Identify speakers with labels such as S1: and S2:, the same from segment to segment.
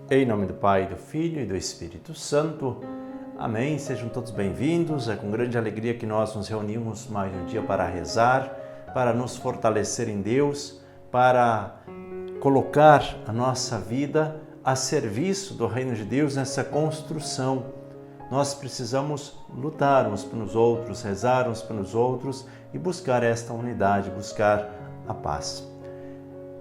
S1: Em nome do Pai, do Filho e do Espírito Santo. Amém. Sejam todos bem-vindos. É com grande alegria que nós nos reunimos mais um dia para rezar, para nos fortalecer em Deus, para colocar a nossa vida a serviço do Reino de Deus nessa construção. Nós precisamos lutar uns pelos outros, rezar uns pelos outros e buscar esta unidade, buscar a paz.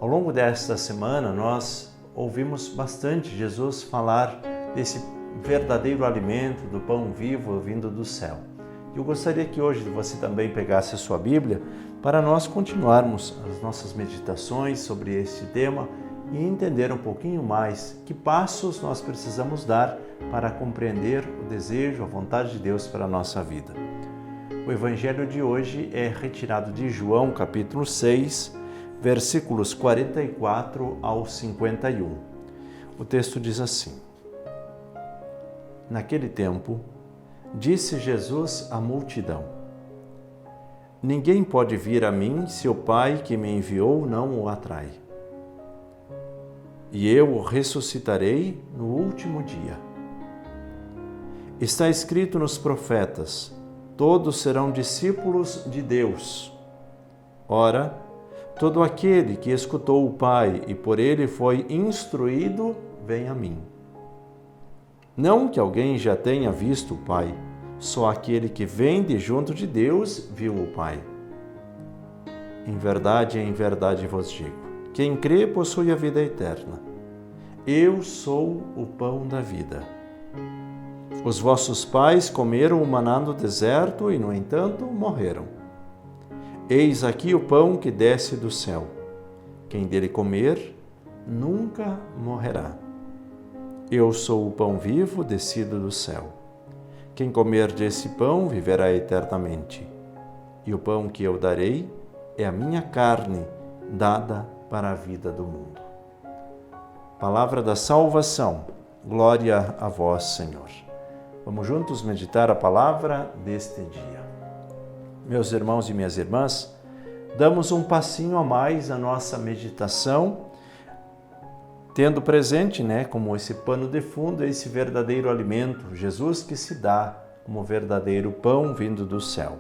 S1: Ao longo desta semana, nós ouvimos bastante Jesus falar desse verdadeiro alimento, do pão vivo vindo do céu. Eu gostaria que hoje você também pegasse a sua Bíblia para nós continuarmos as nossas meditações sobre este tema e entender um pouquinho mais que passos nós precisamos dar para compreender o desejo, a vontade de Deus para a nossa vida. O Evangelho de hoje é retirado de João, capítulo 6, versículos 44 ao 51. O texto diz assim: Naquele tempo, disse Jesus à multidão: Ninguém pode vir a mim se o Pai que me enviou não o atrai. E eu o ressuscitarei no último dia. Está escrito nos profetas: todos serão discípulos de Deus. Ora, todo aquele que escutou o Pai e por ele foi instruído, vem a mim. Não que alguém já tenha visto o Pai, só aquele que vem de junto de Deus viu o Pai. Em verdade vos digo, quem crê possui a vida eterna. Eu sou o pão da vida. Os vossos pais comeram o maná no deserto e, no entanto, morreram. Eis aqui o pão que desce do céu. Quem dele comer, nunca morrerá. Eu sou o pão vivo descido do céu. Quem comer desse pão viverá eternamente. E o pão que eu darei é a minha carne, dada para a vida do mundo. Palavra da salvação. Glória a vós, Senhor. Vamos juntos meditar a palavra deste dia. Meus irmãos e minhas irmãs, damos um passinho a mais na nossa meditação, tendo presente, como esse pano de fundo, esse verdadeiro alimento, Jesus que se dá como verdadeiro pão vindo do céu.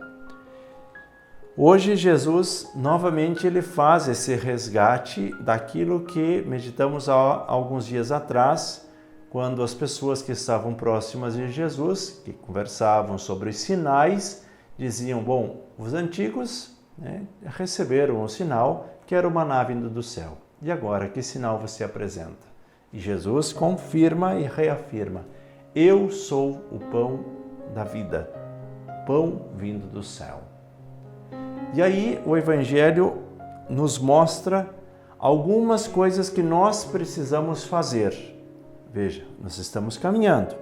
S1: Hoje, Jesus, novamente, ele faz esse resgate daquilo que meditamos há alguns dias atrás, quando as pessoas que estavam próximas de Jesus, que conversavam sobre sinais, diziam, os antigos receberam um sinal que era o maná vindo do céu. E agora, que sinal você apresenta? E Jesus confirma e reafirma, eu sou o pão da vida, pão vindo do céu. E aí o Evangelho nos mostra algumas coisas que nós precisamos fazer. Veja, nós estamos caminhando.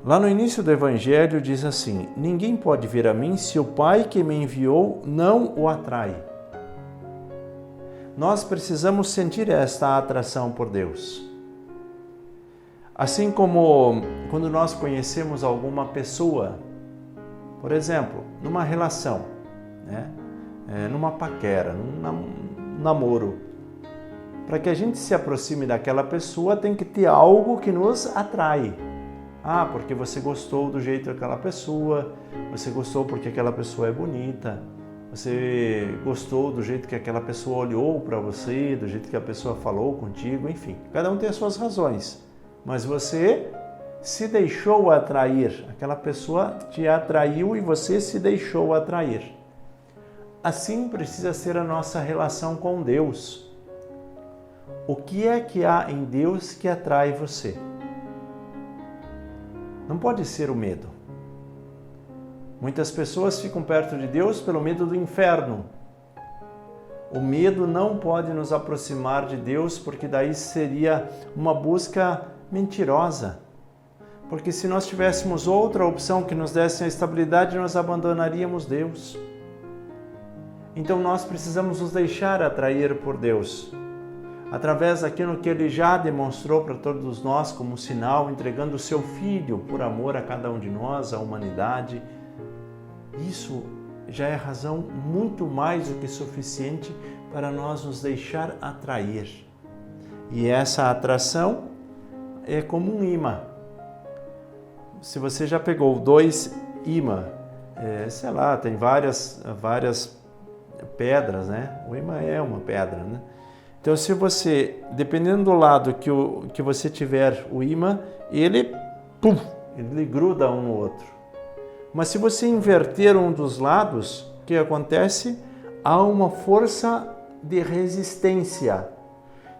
S1: Lá no início do Evangelho diz assim: ninguém pode vir a mim se o Pai que me enviou não o atrai. Nós precisamos sentir esta atração por Deus. Assim como quando nós conhecemos alguma pessoa, por exemplo, numa relação, numa paquera, num namoro, para que a gente se aproxime daquela pessoa tem que ter algo que nos atrai. Porque você gostou do jeito daquela pessoa, você gostou porque aquela pessoa é bonita, você gostou do jeito que aquela pessoa olhou para você, do jeito que a pessoa falou contigo, enfim. Cada um tem as suas razões, mas você se deixou atrair, aquela pessoa te atraiu e você se deixou atrair. Assim precisa ser a nossa relação com Deus. O que é que há em Deus que atrai você? Não pode ser o medo. Muitas pessoas ficam perto de Deus pelo medo do inferno. O medo não pode nos aproximar de Deus, porque daí seria uma busca mentirosa. Porque se nós tivéssemos outra opção que nos desse a estabilidade, nós abandonaríamos Deus. Então nós precisamos nos deixar atrair por Deus, através daquilo que Ele já demonstrou para todos nós como sinal, entregando o Seu Filho por amor a cada um de nós, à humanidade. Isso já é razão muito mais do que suficiente para nós nos deixar atrair. E essa atração é como um imã. Se você já pegou 2 ímãs, sei lá, tem várias pedras, né? O imã é uma pedra, né? Então, se você, dependendo do lado que você tiver o imã, ele gruda um no outro. Mas se você inverter um dos lados, o que acontece? Há uma força de resistência.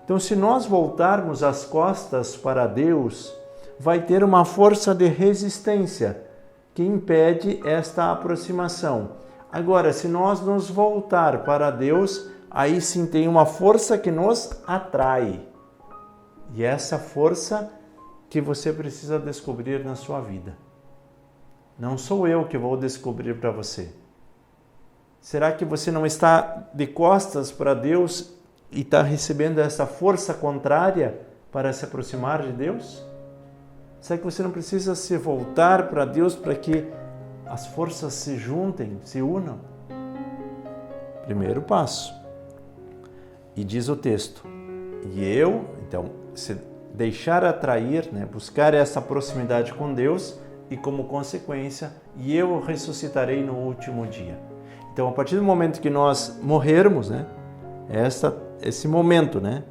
S1: Então, se nós voltarmos as costas para Deus, vai ter uma força de resistência que impede esta aproximação. Agora, se nós nos voltar para Deus, aí sim tem uma força que nos atrai. E essa força que você precisa descobrir na sua vida. Não sou eu que vou descobrir para você. Será que você não está de costas para Deus e está recebendo essa força contrária para se aproximar de Deus? Será que você não precisa se voltar para Deus para que as forças se juntem, se unam? Primeiro passo. E diz o texto, então, se deixar atrair, né, buscar essa proximidade com Deus e como consequência, e eu ressuscitarei no último dia. Então, a partir do momento que nós morrermos, né, esse momento, né,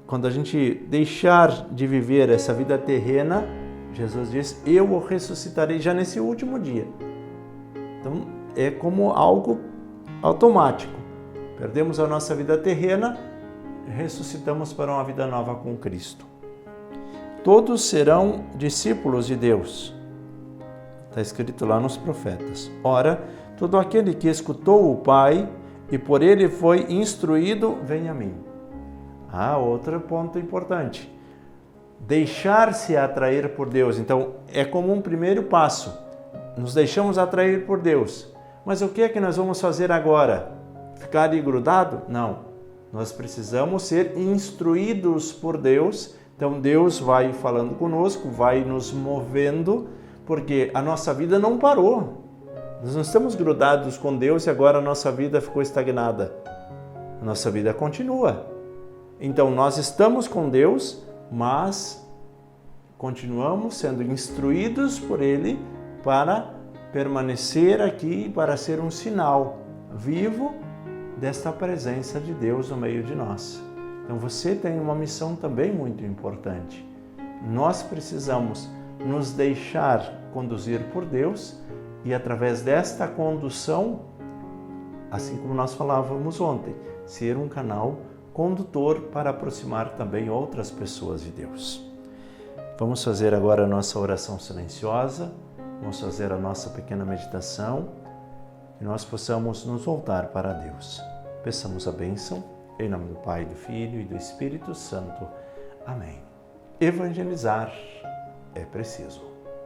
S1: quando a gente deixar de viver essa vida terrena, Jesus diz, eu o ressuscitarei já nesse último dia. Então, é como algo automático. Perdemos a nossa vida terrena, ressuscitamos para uma vida nova com Cristo. Todos serão discípulos de Deus. Está escrito lá nos profetas. Ora, todo aquele que escutou o Pai e por ele foi instruído, vem a mim. Outro ponto importante. Deixar-se atrair por Deus. Então, é como um primeiro passo. Nos deixamos atrair por Deus. Mas o que é que nós vamos fazer agora? Ficar ali grudado? Não. Nós precisamos ser instruídos por Deus. Então, Deus vai falando conosco, vai nos movendo, porque a nossa vida não parou. Nós não estamos grudados com Deus e agora a nossa vida ficou estagnada. A nossa vida continua. Então, nós estamos com Deus, mas continuamos sendo instruídos por Ele para permanecer aqui, para ser um sinal vivo desta presença de Deus no meio de nós. Então, você tem uma missão também muito importante. Nós precisamos nos deixar conduzir por Deus e, através desta condução, assim como nós falávamos ontem, ser um canal condutor para aproximar também outras pessoas de Deus. Vamos fazer agora a nossa oração silenciosa, vamos fazer a nossa pequena meditação e nós possamos nos voltar para Deus. Peçamos a bênção, em nome do Pai, do Filho e do Espírito Santo. Amém. Evangelizar é preciso.